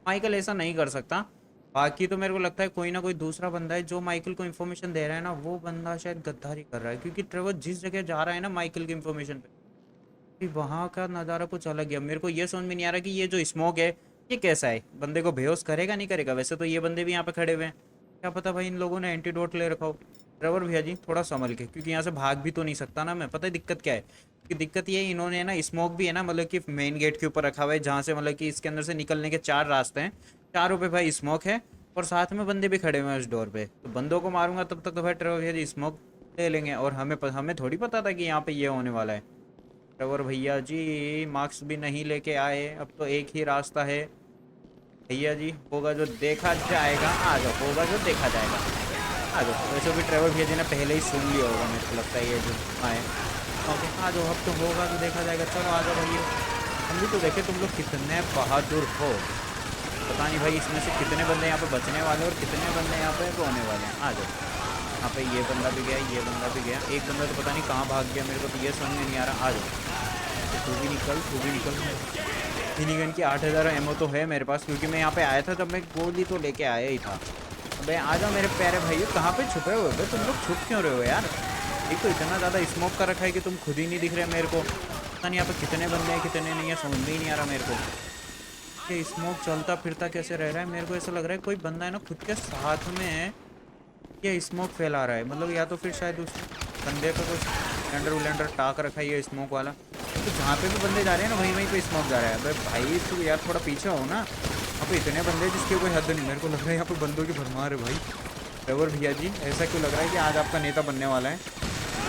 [SPEAKER 2] माइकल ऐसा नहीं कर सकता। बाकी तो मेरे को लगता है कोई ना कोई दूसरा बंदा है जो माइकल को इन्फॉर्मेशन दे रहा है ना, वो बंदा शायद गद्दारी कर रहा है। क्योंकि ट्रेवर जिस जगह जा रहा है ना माइकल की इन्फॉर्मेशन पे, कि वहाँ का नज़ारा कुछ अलग है। मेरे को ये समझ में नहीं आ रहा कि ये जो स्मोक है ये कैसा है, बंदे को बेहोश करेगा नहीं करेगा। वैसे तो ये बंदे भी यहाँ पे खड़े हुए हैं, क्या पता भाई इन लोगों ने एंटीडोट ले रखा हो। ड्राइवर भैया जी थोड़ा संभल के, क्योंकि यहाँ से भाग भी तो नहीं सकता ना मैं। पता है दिक्कत क्या है, कि दिक्कत ये है, इन्होंने ना स्मोक भी है ना मतलब कि मेन गेट के ऊपर रखा हुआ है, जहाँ से मतलब कि इसके अंदर से निकलने के 4 रास्ते हैं, चारों पे भाई स्मोक है। और साथ में बंदे भी खड़े हुए हैं उस डोर पे। तो बंदों को मारूंगा तब तक तो भाई ड्राइवर भैया जी स्मोक ले लेंगे। और हमें थोड़ी पता था कि यहाँ पे ये होने वाला है। ड्राइवर भैया जी मार्क्स भी नहीं लेके आए, अब तो एक ही रास्ता है भैया जी, होगा जो देखा जाएगा। आ जाओ, होगा जो देखा जाएगा, आ जाओ। वैसे भी ड्राइवर भैया जी ने पहले ही सुन लिया होगा मेरे को लगता है ये जो आए। ओके आ जाओ, अब तो होगा जो देखा जाएगा। चलो आ जाओ भैया, हम भी तो देखे तुम लोग कितने बहादुर हो। पता नहीं भाई इसमें से कितने बंदे यहाँ पे बचने वाले और कितने बंदे यहाँ पे रोने वाले हैं। आ जाओ, यहाँ पे ये बंदा भी गया, ये बंदा भी गया, एक बंदा तो पता नहीं कहाँ भाग गया, मेरे को तो ये समझ में नहीं आ रहा। आ जाओ, तू भी निकल, तू भी निकल। मिनी गन की 8000 एमओ तो है मेरे पास, क्योंकि मैं यहाँ पे आया था तब मैं गोली तो लेके आया ही था। अबे आ जाओ मेरे प्यारे भाई, कहाँ पे छुपे हुए हो तुम लोग, छुप क्यों रहे हो यार। एक तो इतना ज़्यादा स्मोक कर रखा है कि तुम खुद ही नहीं दिख रहे मेरे को। पता नहीं यहाँ पे कितने बंदे हैं कितने नहीं है, समझ में ही नहीं आ रहा मेरे को। ये स्मोक चलता फिरता कैसे रह रहा है, मेरे को ऐसा लग रहा है कोई बंदा है ना खुद के साथ में ये स्मोक फैला रहा है। मतलब या तो फिर शायद उस बंदे पे कुछ सिलेंडर विलेंडर टाक रखा है ये स्मोक वाला। तो जहाँ पे भी बंदे जा रहे हैं ना वहीं वहीं पे स्मोक जा रहा है। अबे भाई तू यार थोड़ा पीछे हो ना, यहाँ पे इतने बंदे जिसके कोई हद नहीं। मेरे को लग रहा है यहाँ पे बंदों की भरमार है भाई। ड्राइवर भैया जी ऐसा क्यों लग रहा है कि आज आपका नेता बनने वाला है।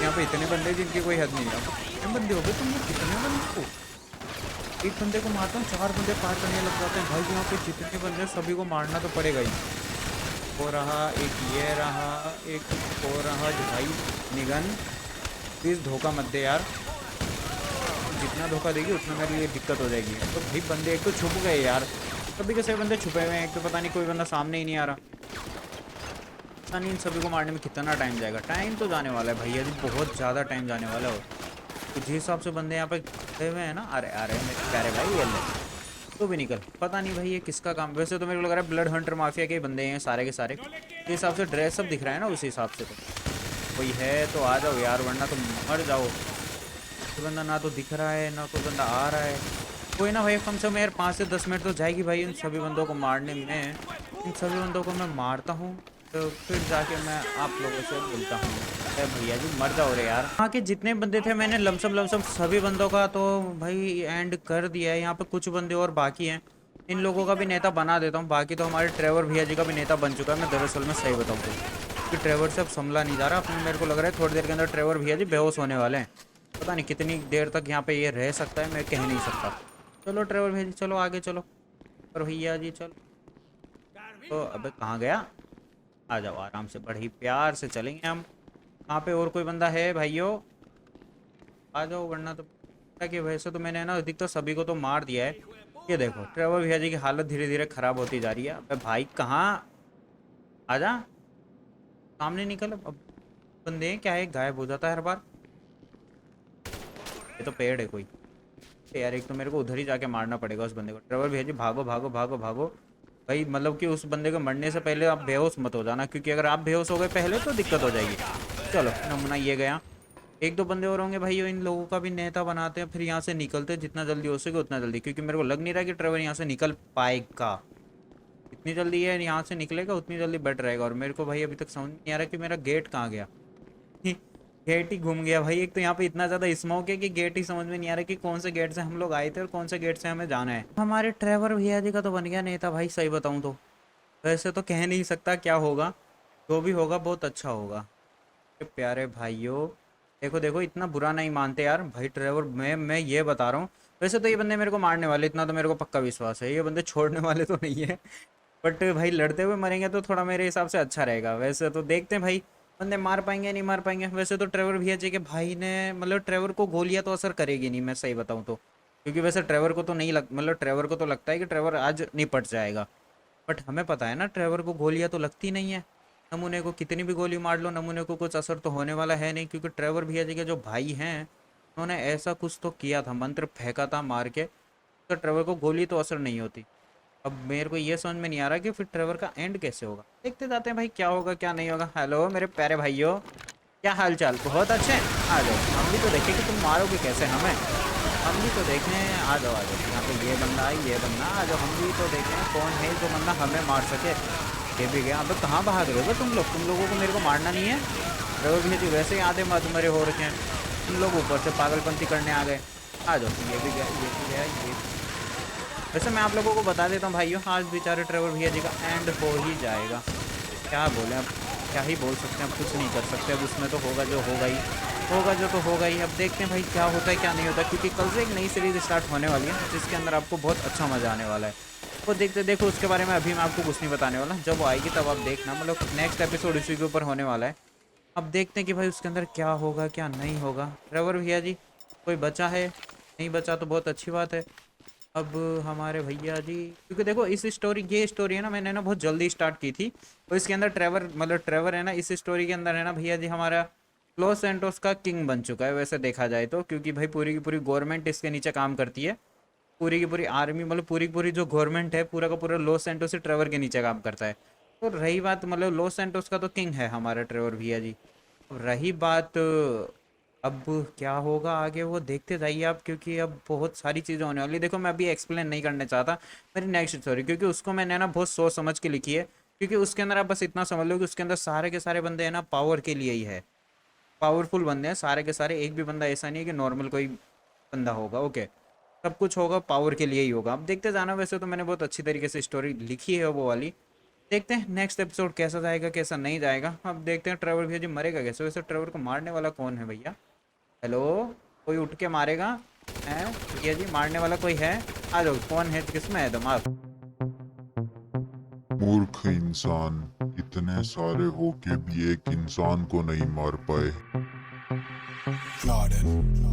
[SPEAKER 2] यहाँ पे इतने बंदे जिनकी कोई हद नहीं है। कितने बंदे हो गए तुम लोग, कितने बंदे को, एक बंदे को मारता हूँ 4 बंदे पार करने लग जाते हैं भाई। यहाँ पे जितने बंदे हैं सभी को मारना तो पड़ेगा ही। हो रहा एक, ये रहा एक, हो रहा भाई निगन। प्लीज़ धोखा मत दे यार, जितना धोखा देगी उतना मेरे लिए दिक्कत हो जाएगी। तो भाई बंदे एक तो छुप गए यार, सभी के सभी बंदे छुपे हुए हैं। एक तो पता नहीं कोई बंदा सामने ही नहीं आ रहा। पता नहीं इन सभी को मारने में कितना टाइम जाएगा। टाइम तो जाने वाला है भैया जी, बहुत ज़्यादा टाइम जाने वाला है। तो जिस हिसाब से बंदे यहाँ पे खड़े हुए हैं ना, अरे अरे मेरे प्यारे भाई ये ले तो भी निकल। पता नहीं भाई ये किसका काम। वैसे तो मेरे को लग रहा है ब्लड हंटर माफिया के बंदे हैं सारे के सारे। जिस हिसाब से ड्रेस सब दिख रहा है ना उसी हिसाब से तो कोई है तो आ जाओ यार, वरना तो मर जाओ। कोई बंदा ना तो दिख रहा है ना कोई बंदा आ रहा है। कोई ना भाई, कम से कम यार 5 से 10 मिनट तो जाएगी भाई इन सभी बंदों को मारने में। इन सभी बंदों को मैं मारता हूँ तो फिर जाके मैं आप लोगों से मिलता हूँ। अरे भैया जी मर जाओ रे यार। यहाँ के जितने बंदे थे मैंने लमसम सभी बंदों का तो भाई एंड कर दिया है। यहाँ पे कुछ बंदे और बाकी हैं, इन लोगों का भी नेता बना देता हूँ। बाकी तो हमारे ट्रेवर भैया जी का भी नेता बन चुका है। मैं दरअसल में सही बताऊँ तो कि ट्रेवर से अब संभला नहीं जा रहा अपने। मेरे को लग रहा है थोड़ी देर के अंदर ट्रेवर भैया जी बेहोश होने वाले हैं। पता नहीं कितनी देर तक यहाँ पे ये रह सकता है, मैं कह नहीं सकता। चलो ट्रेवर भैया जी चलो आगे चलो, और भैया जी चलो। तो अबे कहाँ गया, आ जाओ आराम से, बड़े ही प्यार से चलेंगे हम। कहाँ पे और कोई बंदा है भाइयों, आ जाओ, वरना तो कि वैसे तो मैंने ना अधिकतर सभी को तो मार दिया है। ये देखो ट्रेवर भैया जी की हालत धीरे धीरे खराब होती जा रही है। अबे भाई कहाँ, आजा सामने निकल। अब बंदे हैं क्या है, गायब हो जाता है हर बार। ये तो पेड़ है कोई यार, एक तो मेरे को उधर ही जाके मारना पड़ेगा उस बंदे को। ट्रेवर भैया जी भागो भागो भागो भागो भाई, मतलब कि उस बंदे को मरने से पहले आप बेहोश मत हो जाना, क्योंकि अगर आप बेहोश हो गए पहले तो दिक्कत हो जाएगी। चलो नमूना ये गया। एक दो बंदे और होंगे भाई, इन लोगों का भी नेता बनाते हैं, फिर यहाँ से निकलते हैं जितना जल्दी हो सके उतना जल्दी, क्योंकि मेरे को लग नहीं रहा कि ट्रेवर यहाँ से निकल पाएगा। जितनी जल्दी है यहाँ से निकलेगा उतनी जल्दी बेटर रहेगा। और मेरे को भाई अभी तक समझ नहीं आ रहा कि मेरा गेट कहाँ गया। गेट ही घूम गया भाई। एक तो यहाँ पे इतना ज़्यादा स्मोक है कि गेट ही समझ में नहीं आ रहा कि कौन से गेट से हम लोग आए थे और कौन से गेट से हमें जाना है। हमारे ट्रेवर भैया जी का तो बन गया नेता भाई, सही बताऊँ तो। वैसे तो कह नहीं सकता क्या होगा, जो भी होगा बहुत अच्छा होगा। अरे प्यारे भाइयों, देखो देखो, इतना बुरा नहीं मानते यार भाई ट्रेवर। मैं ये बता रहा हूँ, वैसे तो ये बंदे मेरे को मारने वाले, इतना तो मेरे को पक्का विश्वास है, ये बंदे छोड़ने वाले तो नहीं है। बट भाई लड़ते हुए मरेंगे तो थोड़ा मेरे हिसाब से अच्छा रहेगा। वैसे तो देखते हैं भाई बंदे मार पाएंगे नहीं मार पाएंगे। वैसे तो ट्रेवर भैया जी के भाई ने मतलब ट्रेवर को गोलियां तो असर करेगी नहीं, मैं सही बताऊं तो। क्योंकि वैसे ट्रेवर को तो नहीं मतलब ट्रेवर को तो लगता है कि ट्रेवर आज निपट जाएगा। बट हमें पता है ना ट्रेवर को गोलियां तो लगती नहीं है। नमूने को कितनी भी गोली मार लो, नमूने को कुछ असर तो होने वाला है नहीं, क्योंकि ट्रेवर भैया जी के जो भाई हैं उन्होंने ऐसा कुछ तो किया था, मंत्र फेंका था मार के, तो ट्रेवर को गोली तो असर नहीं होती। अब मेरे को ये समझ में नहीं आ रहा कि फिर ट्रेवर का एंड कैसे होगा। देखते जाते हैं भाई क्या होगा क्या नहीं होगा। हेलो मेरे प्यारे भाइयों, क्या हाल चाल? बहुत अच्छे हैं। आ जाओ, हम भी तो देखें कि तुम मारोगे कैसे हमें। हम भी तो देखें, आ जाओ आ जाओ, यहाँ पे ये बंदा है ये बंदा, आ जाओ हम भी तो देखें कौन है जो बंदा हमें मार सके। ये भी गया। अब कहाँ भाग रहे हो तुम लोग? तुम लोगों को मेरे को मारना नहीं है। ट्रेवर भैया जी वैसे ही आधे मरे हो रखे हैं, तुम लोग ऊपर से पागलपंती करने आ गए। आ जाओ, ये भी गया ये भी गया ये। वैसे मैं आप लोगों को बता देता हूँ भाइयों, आज बेचारे ट्रेवर भैया जी का एंड हो ही जाएगा। क्या बोले अब, क्या ही बोल सकते हैं, अब कुछ नहीं कर सकते। अब उसमें तो होगा जो होगा ही, होगा जो तो होगा ही। अब देखते हैं भाई क्या होता है क्या नहीं होता, क्योंकि कल से एक नई सीरीज स्टार्ट होने वाली है जिसके अंदर आपको बहुत अच्छा मज़ा आने वाला है। वो देखते देखो उसके बारे में अभी मैं आपको कुछ नहीं बताने वाला, जब वो आएगी तब आप देखना। मतलब नेक्स्ट एपिसोड इसी के ऊपर होने वाला है। अब देखते हैं कि भाई उसके अंदर क्या होगा क्या नहीं होगा। ट्रेवर भैया जी कोई बचा है? नहीं बचा तो बहुत अच्छी बात है। अब हमारे भैया जी, क्योंकि देखो इस स्टोरी, ये स्टोरी है ना मैंने ना बहुत जल्दी स्टार्ट की थी, तो इसके अंदर ट्रेवर मतलब ट्रेवर है ना, इस स्टोरी के अंदर है ना भैया जी हमारा लॉस सैंटोस का किंग बन चुका है वैसे देखा जाए तो। क्योंकि भाई पूरी की पूरी गवर्नमेंट इसके नीचे काम करती है, पूरी की पूरी आर्मी मतलब पूरी की पूरी जो गवर्नमेंट है पूरा का पूरा लॉस सैंटोस से ट्रेवर के नीचे काम करता है। तो रही बात, मतलब लॉस सैंटोस का तो किंग है हमारा ट्रेवर भैया जी। अब रही बात अब क्या होगा आगे वो देखते जाइए आप, क्योंकि अब बहुत सारी चीज़ें होने वाली। देखो मैं अभी एक्सप्लेन नहीं करना चाहता मेरी नेक्स्ट स्टोरी, क्योंकि उसको मैंने ना बहुत सोच समझ के लिखी है। क्योंकि उसके अंदर आप बस इतना समझ लो कि उसके अंदर सारे के सारे बंदे हैं ना पावर के लिए ही है, पावरफुल बंदे हैं सारे के सारे। एक भी बंदा ऐसा नहीं है कि नॉर्मल कोई बंदा होगा। ओके, सब कुछ होगा पावर के लिए ही होगा। अब देखते जाना। वैसे तो मैंने बहुत अच्छी तरीके से स्टोरी लिखी है वो वाली। देखते हैं नेक्स्ट एपिसोड कैसा जाएगा कैसा नहीं जाएगा। अब देखते हैं ट्रेवर भैया जी मरेगा कैसे। वैसे ट्रेवर को मारने वाला कौन है भैया? हेलो, कोई उठ के मारेगा? हैं भैया जी मारने वाला कोई है? आ जाओ, कौन है किसमें है दम आप?
[SPEAKER 1] मूर्ख इंसान, इतने सारे होके भी एक इंसान को नहीं मार पाए।
[SPEAKER 3] Claudin.